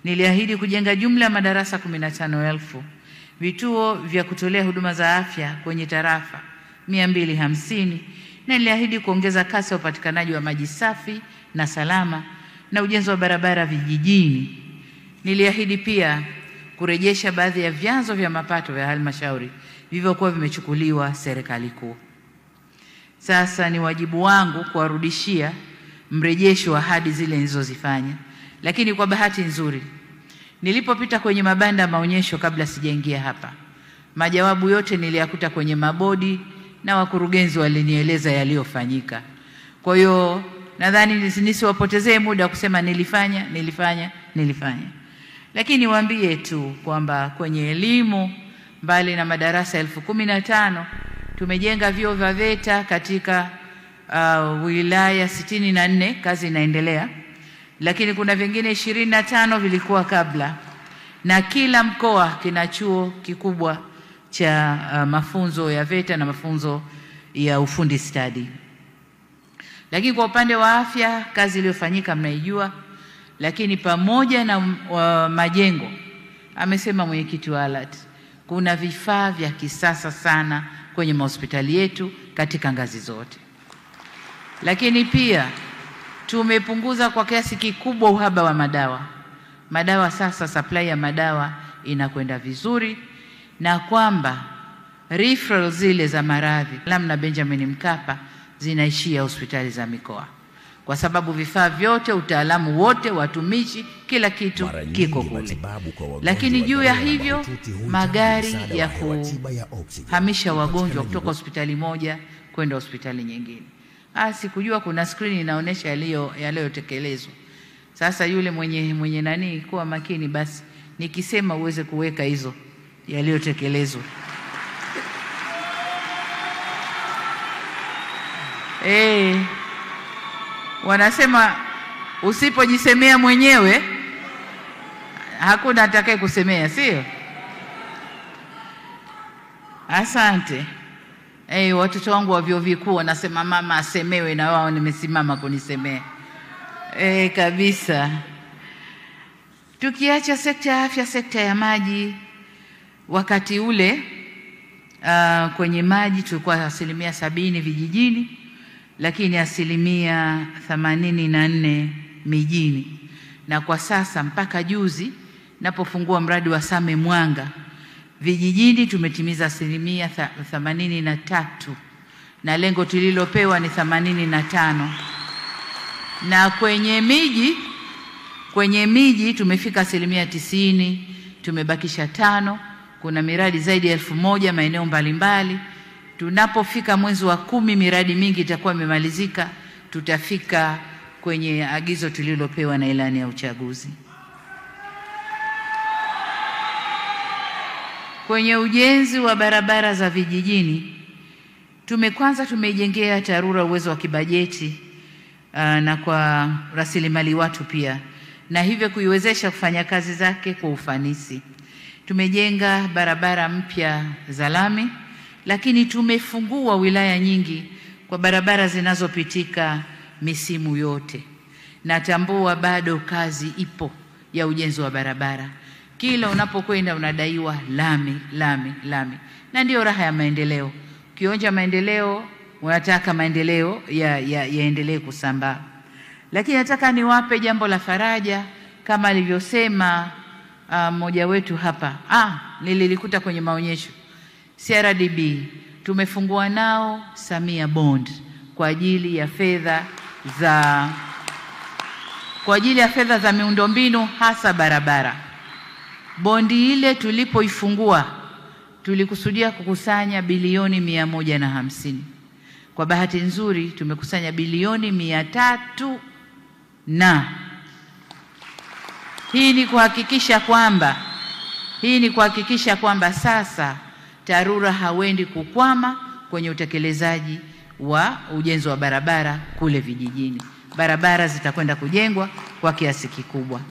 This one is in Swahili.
niliahidi kujenga jumla ya madarasa 15,000, vituo vya kutolea huduma za afya kwenye tarafa 250, na niliahidi kuongeza kasi ya upatikanaji wa maji safi na salama na ujenzi wa barabara vijijini. Niliahidi pia kurejesha baadhi ya vyanzo vya mapato vya halmashauri vilivyokuwa vimechukuliwa serikali kuu. Sasa ni wajibu wangu kuwarudishia mrejesho wa ahadi zile nilizozifanya. Lakini kwa bahati nzuri, nilipopita kwenye mabanda maonyesho kabla sijaingia hapa, majawabu yote niliyakuta kwenye mabodi na wakurugenzi walinieleza yaliyofanyika. Kwa hiyo nadhani nisiwapotezee muda kusema nilifanya. Lakini niwaambie tu kwamba kwenye elimu, mbali na madarasa 15,000, tumejenga vyuo vya VETA katika wilaya 64, kazi inaendelea. Lakini kuna vingine 25 vilikuwa kabla, na kila mkoa kina chuo kikubwa cha mafunzo ya VETA na mafunzo ya ufundi stadi. Lakini kwa upande wa afya, kazi iliyofanyika mnaijua. Lakini pamoja na majengo, amesema mwenyekiti wa ALAT, kuna vifaa vya kisasa sana kwenye mahospitali yetu katika ngazi zote. Lakini pia tumepunguza kwa kiasi kikubwa uhaba wa madawa. Sasa supply ya madawa inakwenda vizuri, na kwamba referral zile za maradhi na Benjamin Mkapa zinaishia hospitali za mikoa, kwa sababu vifaa vyote, utaalamu wote, watumishi, kila kitu kiko kule. Lakini juu ya hivyo, magari ya kuhamisha wagonjwa kutoka hospitali moja kwenda hospitali nyingine. Sikujua kuna screen inaonyesha yaliyotekelezwa. Sasa yule mwenye nani, kuwa makini basi nikisema uweze kuweka hizo yaliyotekelezwa. Wanasema usipojisemea mwenyewe hakuna atakaye kusemea, sio? Asante. Watoto wangu wa vyuo vikuu wanasema mama asemewe, na wao nimesimama kunisemea. Kabisa. Tukiacha sekta ya afya, sekta ya maji, wakati ule kwenye maji tulikuwa 70% vijijini, lakini 84% mijini. Na kwa sasa mpaka juzi napofungua mradi wa Same Mwanga, vijijini tumetimiza 83%, na lengo tulilopewa ni 85%. Na kwenye miji tumefika 90%, tumebakisha 5. Kuna miradi zaidi ya 1000 maeneo mbalimbali. Tunapofika mwezi wa 10 miradi mingi itakuwa imemalizika, tutafika kwenye agizo tulilopewa na ilani ya uchaguzi. Kwenye ujenzi wa barabara za vijijini, tumejengea TARURA uwezo wa kibajeti na kwa rasilimali watu pia, na hivyo kuiwezesha kufanya kazi zake kwa ufanisi. Tumejenga barabara mpya za lami, lakini tumefungua wilaya nyingi kwa barabara zinazopitika misimu yote. Natambua bado kazi ipo ya ujenzi wa barabara. Kila unapokwenda unadaiwa lami. Na ndio raha ya maendeleo. Ukionja maendeleo, unataka maendeleo yaendelee kusambaa. Lakini nataka niwape jambo la faraja, kama alivyosema mmoja wetu hapa. Nililikuta kwenye maonyesho. CRDB tumefungua nao Samia Bond kwa ajili ya fedha za miundombinu, hasa barabara. Bondi ile tulipoifungua tulikusudia kukusanya bilioni 150. Kwa bahati nzuri tumekusanya bilioni 300, na hii ni kuhakikisha kwamba sasa TARURA hawendi kukwama kwenye utekelezaji wa ujenzi wa barabara kule vijijini. Barabara zitakwenda kujengwa kwa kiasi kikubwa.